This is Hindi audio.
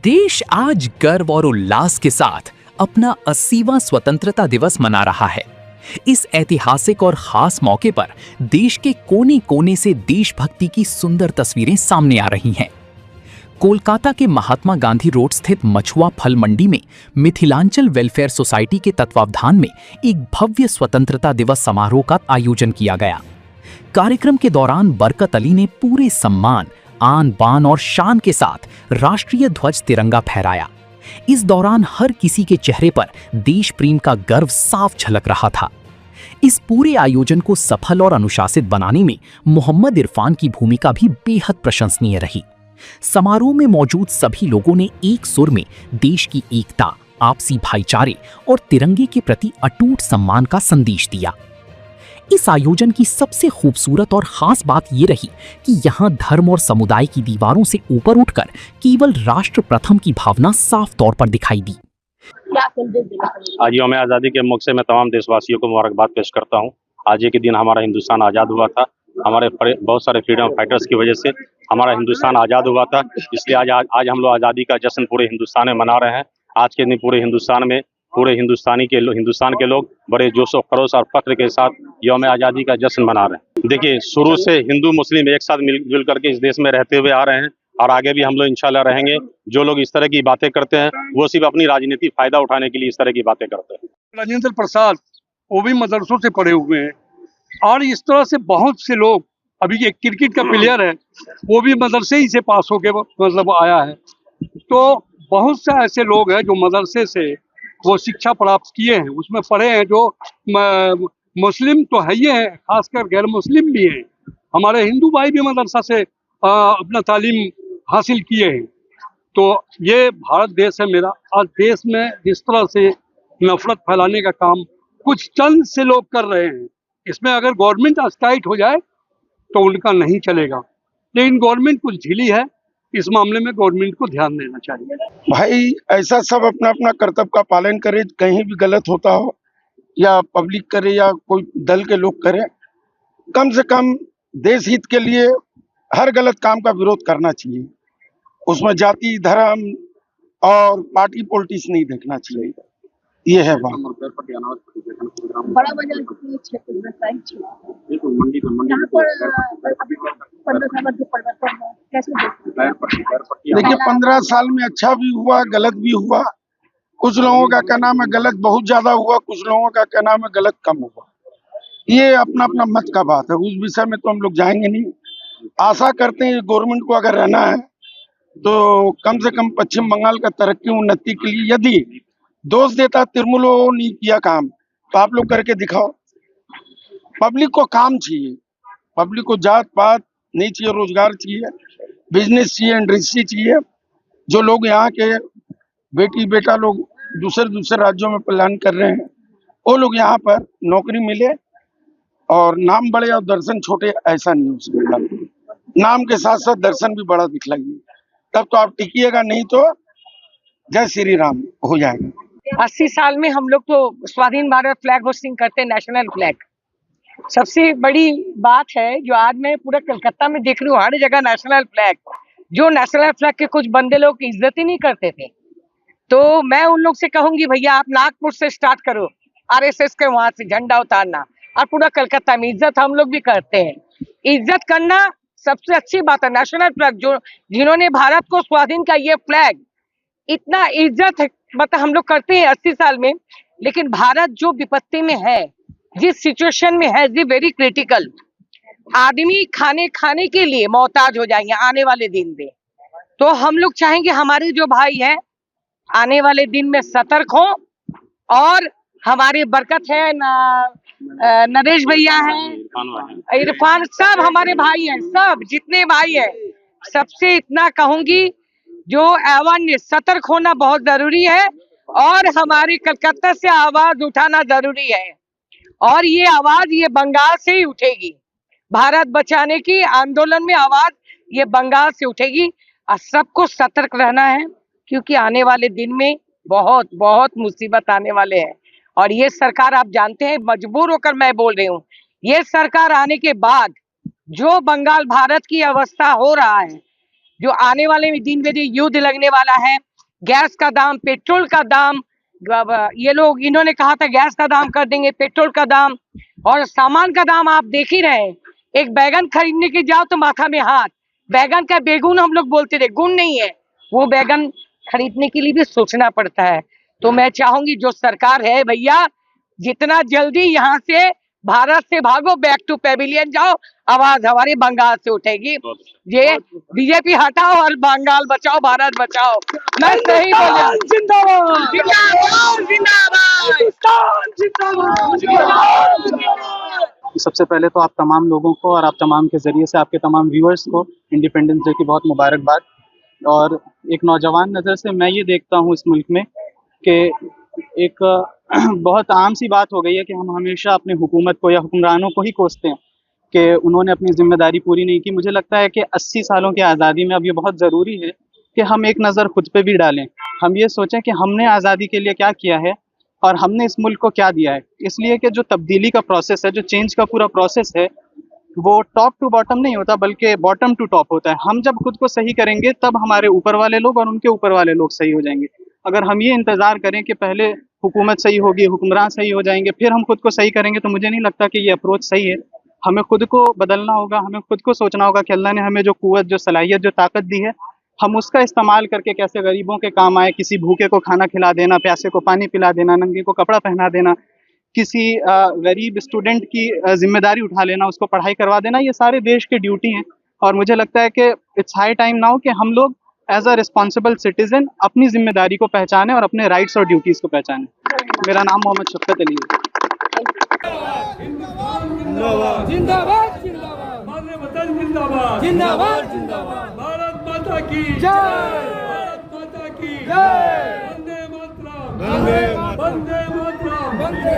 देश आज गर्व और उल्लास के साथ अपना 80वां स्वतंत्रता दिवस मना रहा है। इस ऐतिहासिक और खास मौके पर देश के कोने कोने से देशभक्ति की सुंदर तस्वीरें सामने आ रही हैं। कोलकाता के महात्मा गांधी रोड स्थित मछुआ फल मंडी में मिथिलांचल वेलफेयर सोसाइटी के तत्वावधान में एक भव्य स्वतंत्रता दिवस समारोह का आयोजन किया गया। कार्यक्रम के दौरान बरकत अली ने पूरे सम्मान, आन बान और शान के साथ राष्ट्रीय ध्वज तिरंगा फहराया। इस दौरान हर किसी के चेहरे पर देश प्रेम का गर्व साफ झलक रहा था। इस पूरे आयोजन को सफल और अनुशासित बनाने में मोहम्मद इरफान की भूमिका भी बेहद प्रशंसनीय रही। समारोह में मौजूद सभी लोगों ने एक सुर में देश की एकता, आपसी भाईचारे और तिरंगे के प्रति अटूट सम्मान का संदेश दिया। इस आयोजन की सबसे खूबसूरत और खास बात ये रही कि यहाँ धर्म और समुदाय की दीवारों से ऊपर उठकर केवल राष्ट्र प्रथम की भावना साफ तौर पर दिखाई दी। आज यौम आज़ादी के मौके से मैं तमाम देशवासियों को मुबारकबाद पेश करता हूँ। आज के दिन हमारा हिंदुस्तान आज़ाद हुआ था। हमारे बहुत सारे फ्रीडम फाइटर्स की वजह से हमारा हिंदुस्तान आज़ाद हुआ था। इसलिए आज हम लोग आज़ादी का जश्न पूरे हिंदुस्तान में मना रहे हैं। आज के दिन पूरे हिंदुस्तान में हिंदुस्तान के लोग बड़े जोश और खरोश और फख्र के साथ यौम आज़ादी का जश्न मना रहे हैं। देखिए, शुरू से हिंदू मुस्लिम एक साथ मिलजुल करके इस देश में रहते हुए आ रहे हैं और आगे भी हम लोग इंशाल्लाह रहेंगे। जो लोग इस तरह की बातें करते हैं वो सिर्फ अपनी राजनीतिक फायदा उठाने के लिए इस तरह की बातें करते हैं। राजेंद्र प्रसाद वो भी मदरसों से पढ़े हुए हैं और इस तरह से बहुत से लोग, अभी एक क्रिकेट का प्लेयर है वो भी मदरसे ही से पास होके मतलब आया है। तो बहुत से ऐसे लोग हैं जो मदरसे से वो शिक्षा प्राप्त किए हैं, उसमें पढ़े हैं, जो मुस्लिम तो है ही हैं, खासकर गैर मुस्लिम भी हैं। हमारे हिंदू भाई भी मदरसा से अपना तालीम हासिल किए हैं। तो ये भारत देश है मेरा। आज देश में जिस तरह से नफरत फैलाने का काम कुछ चंद से लोग कर रहे हैं, इसमें अगर गवर्नमेंट टाइट हो जाए तो उनका नहीं चलेगा। लेकिन गवर्नमेंट कुछ ढीली है, इस मामले में गवर्नमेंट को ध्यान देना चाहिए। भाई ऐसा सब अपना अपना कर्तव्य का पालन करे, कहीं भी गलत होता हो या पब्लिक करे या कोई दल के लोग करे, कम से कम देश हित के लिए हर गलत काम का विरोध करना चाहिए। उसमें जाति, धर्म और पार्टी पॉलिटिक्स नहीं देखना चाहिए। ये है बात। बड़ा बाजार के क्षेत्र में साइट यहाँ पर 15 साल जो परिवर्तन है कैसे देखिए, 15 साल में अच्छा भी हुआ, गलत भी हुआ। कुछ लोगों का क्या नाम है गलत बहुत ज्यादा हुआ, कुछ लोगों का क्या नाम है गलत कम हुआ। ये अपना अपना मत का बात है, उस विषय में तो हम लोग जाएंगे नहीं। आशा करते हैं गवर्नमेंट को अगर रहना है तो कम से कम पश्चिम बंगाल का तरक्की उन्नति के लिए, यदि दोष देता तिरमुलो नहीं किया काम तो आप लोग करके दिखाओ। पब्लिक को काम चाहिए, पब्लिक को जात पात नहीं चाहिए, रोजगार चाहिए, बिजनेस चाहिए, इंडस्ट्री चाहिए। जो लोग यहाँ के बेटी बेटा लोग दूसरे राज्यों में प्लान कर रहे हैं, वो लोग यहाँ पर नौकरी मिले और नाम बड़े और दर्शन छोटे, ऐसा नहीं हो सकता। नाम के साथ साथ दर्शन भी बड़ा दिखलाइए, तब तो आप टिकिएगा, नहीं तो जय श्री राम हो जाएगा। 80 साल में हम लोग तो स्वाधीन भारत फ्लैग होस्टिंग करते हैं, नेशनल फ्लैग। सबसे बड़ी बात है जो आज मैं पूरा कलकत्ता में देख रही हूँ, हर जगह नेशनल फ्लैग। जो नेशनल फ्लैग के कुछ बंदे लोग इज्जत ही नहीं करते थे, तो मैं उन लोग से कहूंगी भैया आप नागपुर से स्टार्ट करो, आरएसएस के वहां से झंडा उतारना, और पूरा कलकत्ता में इज्जत हम लोग भी करते हैं। इज्जत करना सबसे अच्छी बात है। नेशनल फ्लैग जिन्होंने भारत को स्वाधीन का ये फ्लैग, इतना इज्जत है, मतलब हम लोग करते हैं 80 साल में। लेकिन भारत जो विपत्ति में है, जिस सिचुएशन में है, जी वेरी क्रिटिकल, आदमी खाने के लिए मोहताज हो जाएंगे आने वाले दिन में। तो हम लोग चाहेंगे हमारे जो भाई हैं आने वाले दिन में सतर्क हो, और हमारी बरकत है नरेश भैया हैं, इरफान, सब हमारे भाई हैं, सब जितने भाई हैं, सबसे इतना कहूंगी जो अवेयरनेस, सतर्क होना बहुत जरूरी है, और हमारे कलकत्ता से आवाज उठाना जरूरी है। और ये आवाज ये बंगाल से ही उठेगी। भारत बचाने की आंदोलन में आवाज ये बंगाल से उठेगी, और सबको सतर्क रहना है, क्योंकि आने वाले दिन में बहुत बहुत मुसीबत आने वाले हैं। और ये सरकार, आप जानते हैं, मजबूर होकर मैं बोल रही हूँ, ये सरकार आने के बाद जो बंगाल भारत की अवस्था हो रहा है, जो आने वाले दिन में जो युद्ध लगने वाला है, गैस का दाम, पेट्रोल का दाम, ये लोग इन्होंने कहा था गैस का दाम कर देंगे, पेट्रोल का दाम और सामान का दाम आप देख ही रहे हैं। एक बैगन खरीदने के जाओ तो माथा में हाथ, बैगन का बेगुन हम लोग बोलते थे, गुण नहीं है वो, बैगन खरीदने के लिए भी सोचना पड़ता है। तो मैं चाहूंगी जो सरकार है भैया, जितना जल्दी यहाँ से भारत से भागो, बैक टू पेविलियन जाओ, आवाज हमारी बंगाल से उठेगी। ये बीजेपी हटाओ और बंगाल बचाओ, भारत बचाओ। मैं सही बोला, जिंदाबाद जिंदाबाद जिंदाबाद। सबसे पहले तो आप तमाम लोगों को और आप तमाम के ज़रिए से आपके तमाम व्यूअर्स को इंडिपेंडेंस डे की बहुत मुबारकबाद। और एक नौजवान नज़र से मैं ये देखता हूँ इस मुल्क में कि एक बहुत आम सी बात हो गई है कि हम हमेशा अपने हुकूमत को या हुक्मरानों को ही कोसते हैं कि उन्होंने अपनी जिम्मेदारी पूरी नहीं की। मुझे लगता है कि 80 सालों की आज़ादी में अब ये बहुत ज़रूरी है कि हम एक नज़र खुद पे भी डालें, हम ये सोचें कि हमने आज़ादी के लिए क्या किया है और हमने इस मुल्क को क्या दिया है। इसलिए कि जो तब्दीली का प्रोसेस है, जो चेंज का पूरा प्रोसेस है, वो टॉप टू बॉटम नहीं होता बल्कि बॉटम टू टॉप होता है। हम जब खुद को सही करेंगे तब हमारे ऊपर वाले लोग और उनके ऊपर वाले लोग सही हो जाएंगे। अगर हम ये इंतज़ार करें कि पहले हुकूमत सही होगी, हुक्मरान सही हो जाएंगे, फिर हम खुद को सही करेंगे, तो मुझे नहीं लगता कि ये अप्रोच सही है। हमें खुद को बदलना होगा, हमें खुद को सोचना होगा कि अल्लाह ने हमें जो कुव्वत, जो सलाहियत, जो ताकत दी है, हम उसका इस्तेमाल करके कैसे गरीबों के काम आए। किसी भूखे को खाना खिला देना, प्यासे को पानी पिला देना, नंगे को कपड़ा पहना देना, किसी गरीब स्टूडेंट की जिम्मेदारी उठा लेना, उसको पढ़ाई करवा देना, ये सारे देश की ड्यूटी हैं। और मुझे लगता है कि इट्स हाई टाइम नाउ कि हम लोग एज अ रिस्पॉन्सिबल सिटीजन अपनी जिम्मेदारी को पहचानें और अपने राइट्स और ड्यूटीज़ को पहचानें। मेरा नाम मोहम्मद शफ़क़त अली है। जिंदाबाद जिंदाबाद जिंदाबाद जिंदाबाद जिंदाबाद, भारत माता की जय, भारत माता की जय, वंदे मातरम, वंदे मातरम, वंदे मातरम, वंदे